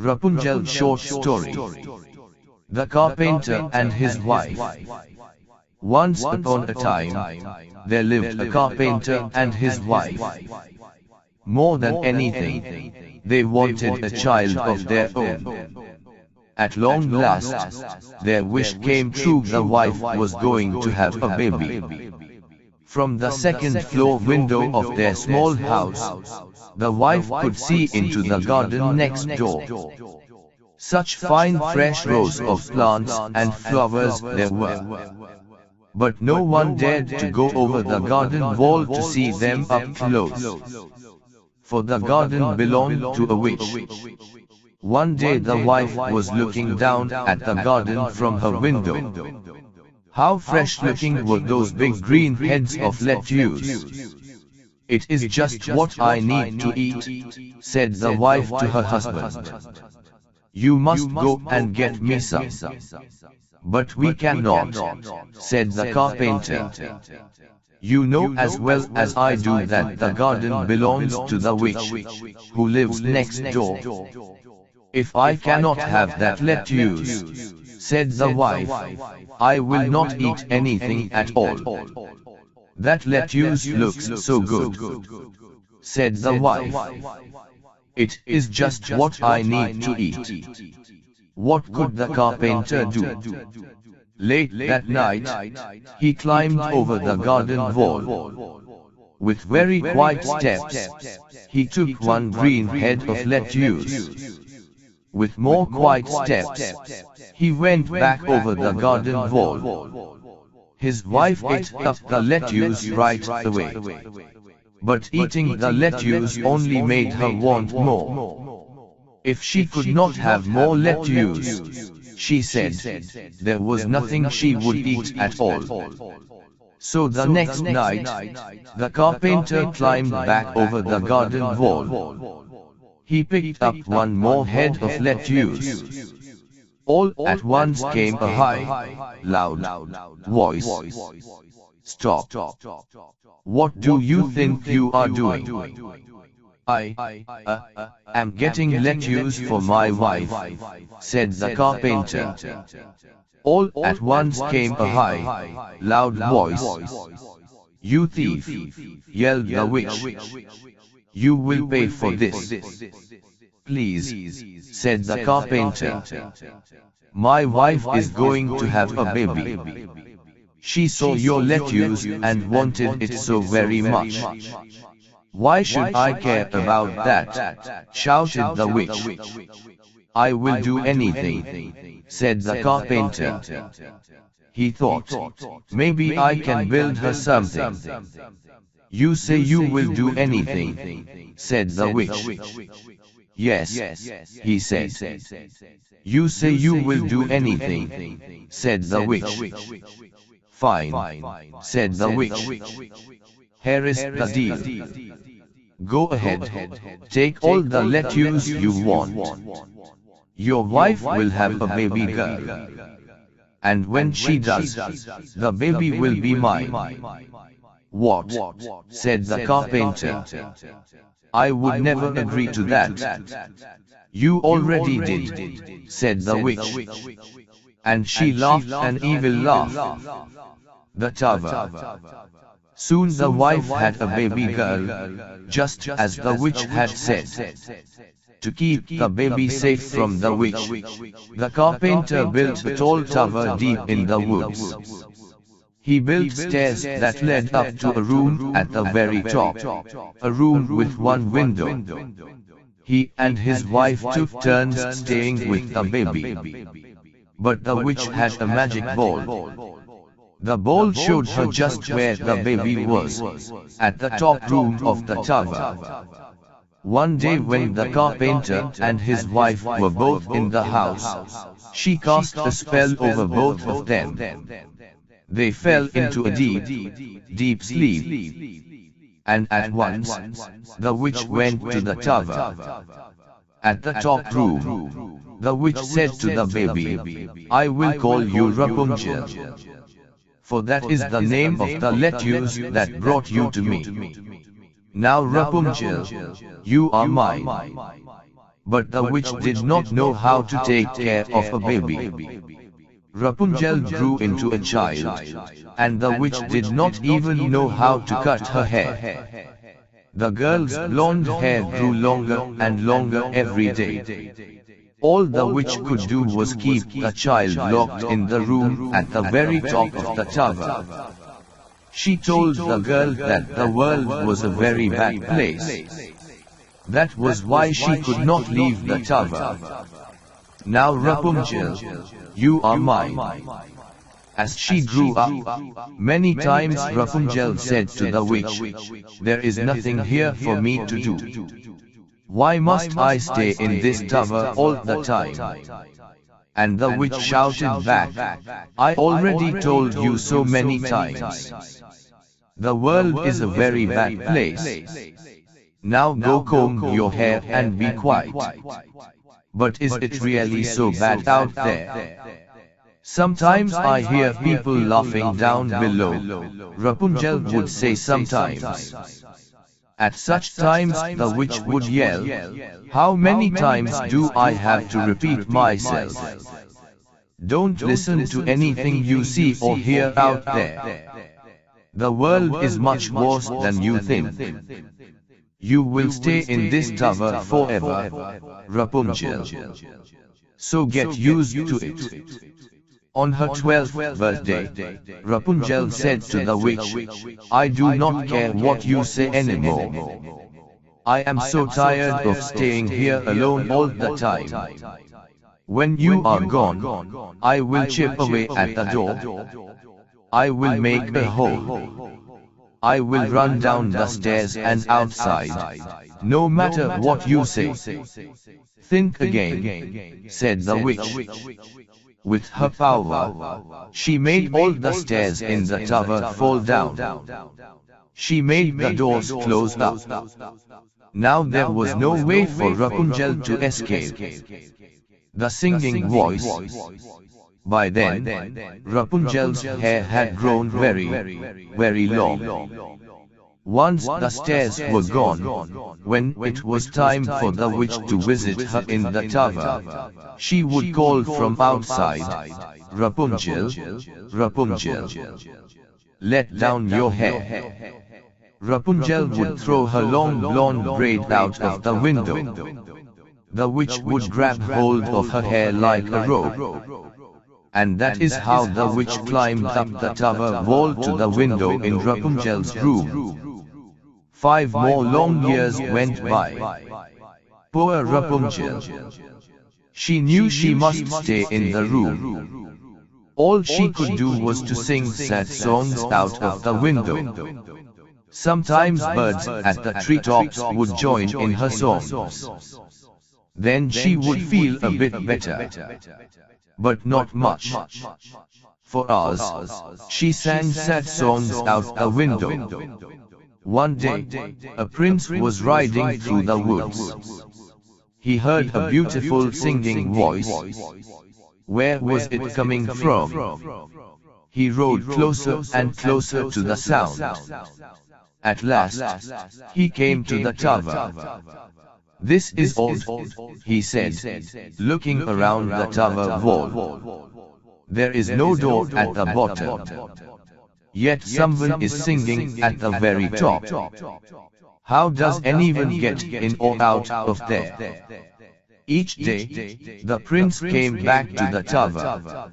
Rapunzel short story. The Carpenter and his wife. Once upon a time, there lived a carpenter and his wife. More than anything, they wanted a child of their own. At long last, their wish came true. The wife was going to have a baby. From the second floor window of their small house, the wife could see into the garden next door. Such fine fresh rows of plants and flowers there were. But no one dared to go over the garden wall to see them up close. For the garden belonged to a witch. One day the wife was looking down at the garden from her window. How fresh looking were those big green heads of lettuce. "It is just what I need to eat," said the wife to her husband. "You must go and get me some." "But we cannot," said the carpenter. "You know as well as I do that the garden belongs to the witch, who lives next door." "If I cannot have that lettuce," said the wife, "I will not eat anything at all." "That lettuce looks so good," said the wife. "It is just what I need to eat." What could the carpenter do? Late that night, he climbed over the garden wall. With very quiet steps, he took one green head of lettuce. With more quiet steps, he went back over the garden wall. His wife ate up the lettuce right away. But eating the lettuce only made her want more. If she could not have more lettuce, she said, there was nothing she would eat at all. So the next night, the carpenter climbed back over the garden wall. He picked up one more head of lettuce. All at once came a high, loud voice. "Stop! What do you think you are doing?" I am getting lettuce for my wife," said the carpenter. All at once came a high, loud voice. "You thief!" yelled the witch. "You will pay for this." "Please," said the carpenter. "My wife is going to have a baby. She saw your lettuce and wanted it so very much." "Why should I care about that?" shouted the witch. "I will do anything," said the carpenter. He thought, maybe I can build her something. "You say you will do anything," said the witch. "Yes," he said. "You say you will do anything," said the witch. "Fine," said the witch. "Here is the deal. Go ahead, take all the lettuce you want. Your wife will have a baby girl. And when she does, the baby will be mine." "What?" said the carpenter. "I would never agree to that." "You already did," said the witch. And she laughed an evil laugh. The tower. Soon the wife had a baby girl, just as the witch had said. To keep the baby safe from the witch, the carpenter built a tall tower deep in the woods. He built stairs that led up to a room at the very top, a room with one window. He and his wife took turns staying with the baby. But the witch had a magic ball. The ball showed her just where the baby was, at the top room of the tower. One day when the carpenter and his wife were both in the house, she cast a spell over both of them. They fell into a deep, deep sleep. And at once, the witch went to the tower. At the top room, the witch said to the baby, "I will call you Rapunzel. For that is the name of the lettuce that brought you to me. Now Rapunzel, you are mine." But the witch did not know how to take care of a baby. Rapunzel grew into a child, and the witch did not even know how to cut her hair. The girl's blonde hair grew longer and longer every day. All the witch could do was keep the child locked in the room at the very top of the tower. She told the girl that the world was a very bad place. That was why she could not leave the tower. Now Rapunzel, you are mine. As she grew up, many times Rapunzel said to the witch, there is nothing here for me to do. Why must I stay in this tower all the time? And the witch shouted back, I already told you so many times. The world is a very bad place. Now go comb your hair and be quiet. But is it really so bad out there? Sometimes I hear people laughing down below, Rapunzel would say sometimes. At such times the witch would yell, how many times do I have to repeat myself? Don't listen to anything you see or hear out there. The world is much worse than you think. You will stay in this tower forever, Rapunzel. So get used to it. On her 12th birthday, Rapunzel said to the witch, I do not care what you say anymore. I am so tired of staying here alone all the time. When you are gone, I will chip away at the door. I will make a hole. I will run down the stairs and outside, no matter what you say. Think again, said the witch. With her power, she made all the stairs in the tower fall down. She made the doors close up. Now there was no way for Rapunzel to escape. The singing voice. By then, Rapunzel's hair had grown very long. Once the stairs were gone, when it was time for the witch to visit her in the tower, she would call from outside, Rapunzel, Rapunzel, let down your hair. Rapunzel would throw her long blonde braid out of the window. The witch would grab hold of her hair like a rope. And that is how the witch climbed up the tower wall to the window in Rapunzel's room. 5 more long years went by. Poor Rapunzel. She knew she must stay in the room. All she could do was to sing sad songs out of the window. Sometimes birds at the treetops would join in her songs. Then she would feel a bit better. But not much. For hours, she sang sad songs out the window. One day, a prince was riding through the woods. He heard a beautiful singing voice. Where was it coming from? He rode closer and closer to the sound. At last, he came to the tower. This is odd, he said, looking around the tower wall. There is no door at the bottom. Yet someone is singing at the very top. How does anyone get in or out of there? Each day, the prince came back to the tower.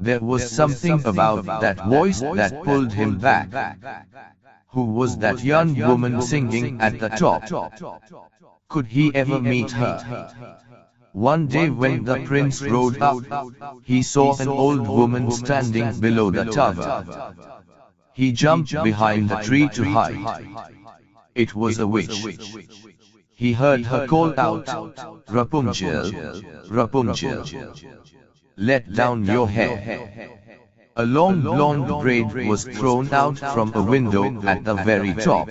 There was something about that voice that pulled him back. Who was that young woman singing at the top? Could he ever meet her? One day when the prince rode up, he saw an old woman standing below the tower. He jumped behind a tree to hide. It was a witch. He heard her call out, Rapunzel, Rapunzel, let down your hair. A long blonde braid was thrown out from a window at the very top.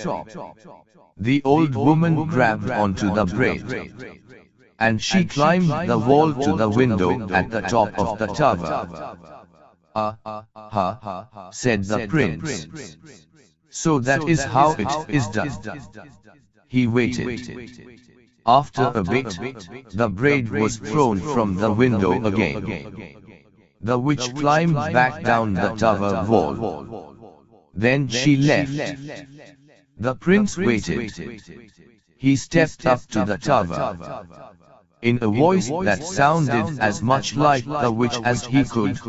The old woman grabbed onto the braid, and she climbed the wall to the window at the top of the tower. Said the prince. So that is how it is done. He waited. After a bit, the braid was thrown from the window again. The witch climbed back down the tower wall. Then she left. The prince waited. He stepped up to the tower. In a voice that sounded as much like the witch as he could,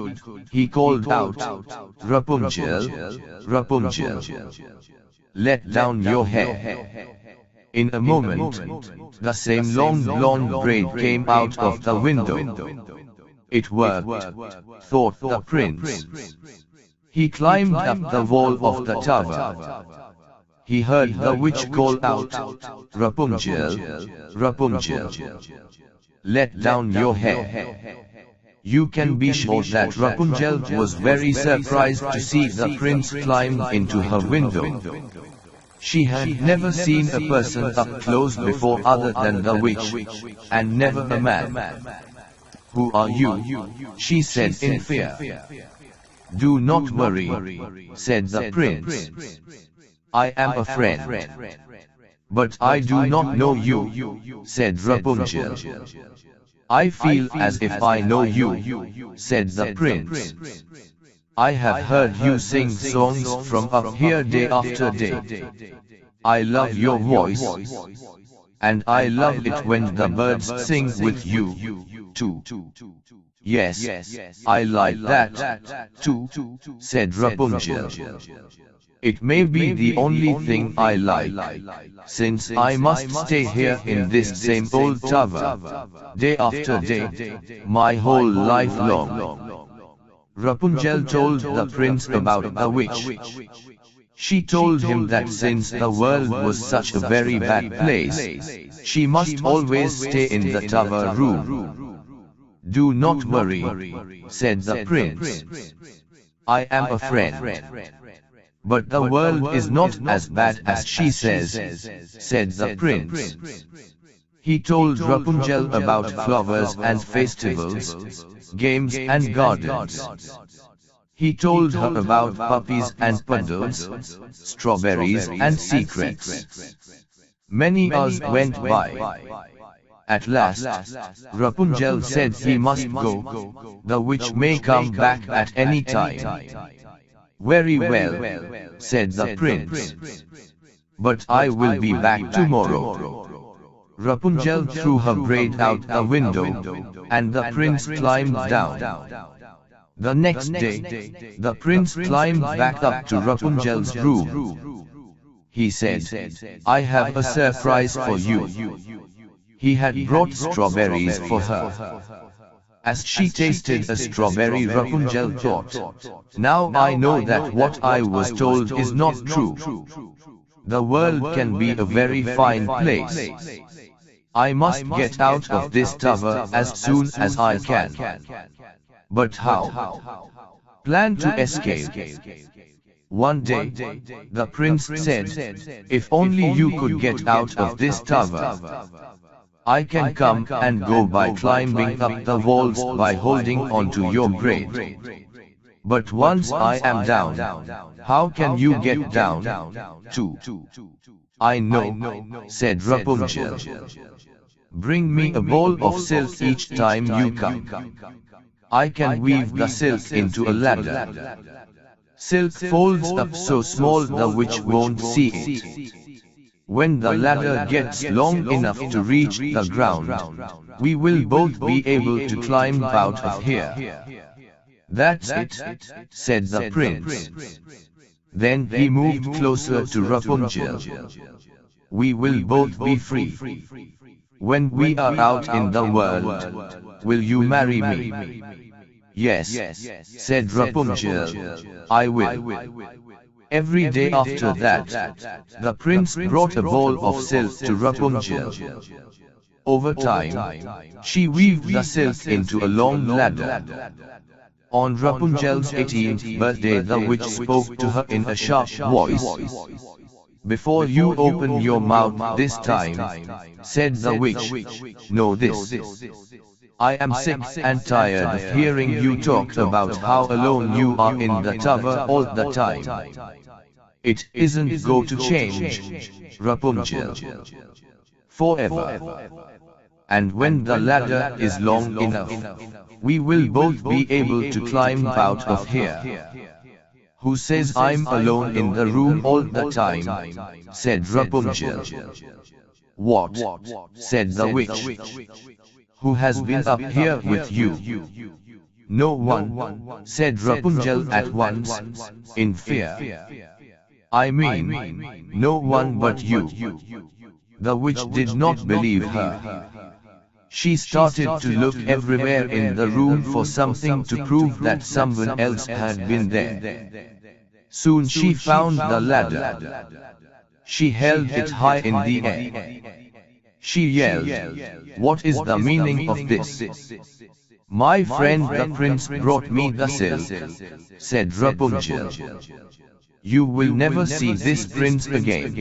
he called out, "Rapunzel, Rapunzel, let down your hair." In a moment, the same long blonde braid came out of the window. It worked, thought the prince. He climbed up the wall of the tower. He heard the witch call out, "Rapunzel, Rapunzel, let down your hair." You can be sure that Rapunzel was very surprised to see the prince climb into her window. She had never seen a person up close before other than the witch, and never a man. "Who are you?" she said in fear. "Do not worry," said the prince. "I am a friend." "But I do not know you," said Rapunzel. "I feel as if I know you," said the prince. "I have heard you sing songs from up here day after day. I love your voice, and I love it when the birds sing with you, too." "Yes, I like that, too," said Rapunzel. "It may be the only thing I like, since I must stay here in this same old tower, day after day, my whole life long." Rapunzel told the prince about the witch. She told him that since the world was such a very bad place, she must always stay in the tower room. "Do not worry," said the prince. "I am a friend." "But the world is not as bad as she says," said the prince. He told Rapunzel about flowers and festivals, games and gardens. He told her about puppies and puddles, strawberries and secrets. Many hours went by. At last, Rapunzel said he must go. The witch may come back at any time. "Very well," said the prince. "But I will be back tomorrow." Rapunzel threw her braid out the window, and the prince climbed down. The next day, the prince climbed back up to Rapunzel's room. He said, "I have a surprise for you." He had brought strawberries for her. As she tasted a strawberry, Rapunzel thought, "Now I know that what I was told is not true. The world can be a very fine place. I must get out of this tower as soon as I can." But how? Plan to escape. One day, the prince said, "If only you could get out of this tower. I can come and go by climbing up the walls by holding onto your braid. But once I am down, how can you get down, too?" "I know," said Rapunzel. "Bring me a ball of silk each time you come. I can weave the silk into a ladder. Silk folds up so small the witch won't see it. When the ladder gets long enough to reach the ground, we will both be able to climb out of here." "That's it," said the prince. Then he moved closer to Rapunzel. "We will both be free. When we are out in the world, will you marry me?" "Yes," said Rapunzel, "I will." Every day after that, the prince brought a ball of silk to Rapunzel. Over time, she weaved the silk into a long ladder. On Rapunzel's 18th birthday, the witch spoke to her in a sharp voice. "Before you open your mouth this time," said the witch, "know this. I am sick and tired of hearing you talk about how alone you are in the tower all the time. It isn't going to change, Rapunzel. forever. And when the ladder is long enough, we will both be able to climb out of here. Who says I'm alone in the room all the time? Said Rapunzel. What? Said the witch. Who has been up here with you? No one, said Rapunzel at once, in fear. I mean, no one but you. The witch did not believe her. She started to look everywhere in the room for something to prove that someone else had been there. Soon she found the ladder. She held it high in the air. She yelled, "What is the meaning of this?" "My friend the prince brought me the silk," said Rapunzel. "You will never see this prince again,"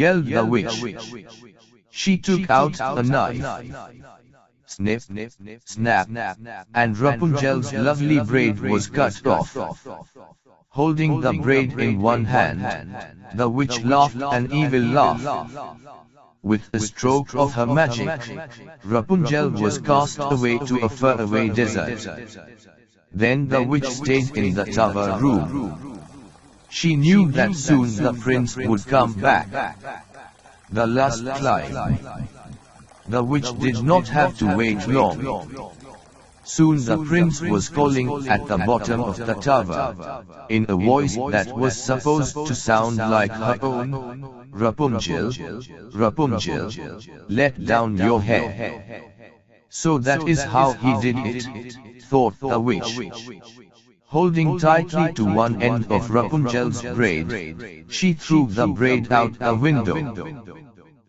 yelled the witch. She took out a knife. Snip, snap, and Rapunzel's lovely braid was cut off. Holding the braid in one hand, the witch laughed an evil laugh. With a stroke of her magic, Rapunzel was cast away to a faraway desert. Then the witch stayed in the tower room. She knew that soon the prince would come back. The last climb. The witch did not have to wait long. Soon the prince was calling at the bottom of the tower, in a voice that was supposed to sound like her own. "Rapunzel, Rapunzel, let down your hair." So that is how he did it, thought the witch. Holding tightly to one end of Rapunzel's braid, she threw the braid out a window.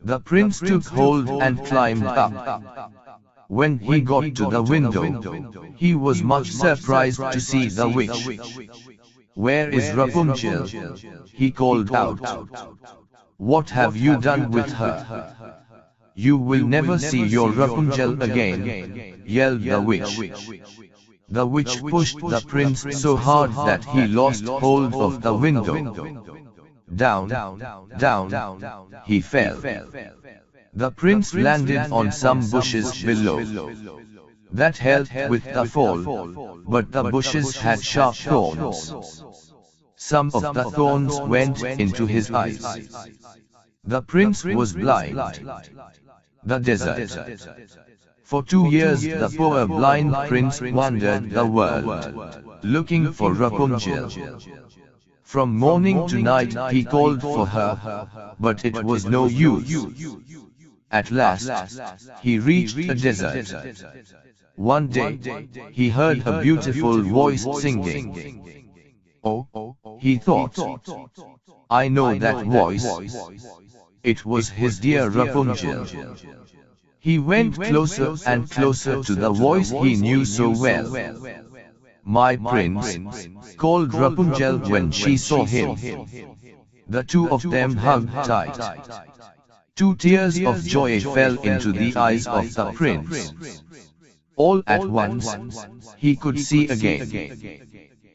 The prince took hold and climbed up. When he got to the window, he was much surprised to see the witch. "Where is Rapunzel?" he called out. "What have you done with her?" "You will never see your Rapunzel again," yelled the witch. The witch pushed the prince so hard that he lost hold of the window. Down, down, he fell. The prince landed on some bushes below. That helped with the fall, but the bushes had sharp thorns. Some of the thorns went into his eyes. The prince was blind. The desert. For 2 years the poor blind prince wandered the world, looking for Rapunzel. From morning to night he called for her, but it was no use. At last, he reached a desert. One day, he heard a beautiful voice singing. "Oh," he thought, "I know that voice." It was his dear Rapunzel. He went closer and closer to the voice he knew so well. "My prince," called Rapunzel when she saw him. The two of them hugged tight. 2 tears of joy fell into the eyes of the prince. All at once, he could see again.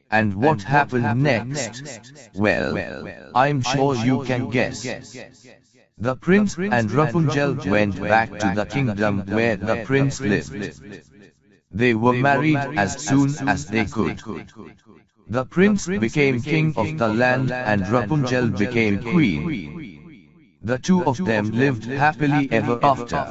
And what happened next? Well, I'm sure you can guess. The prince and Rapunzel went back to the kingdom where the prince lived. They were married as soon as they could. The prince became king of the land and Rapunzel became queen. The two of them lived happily ever after.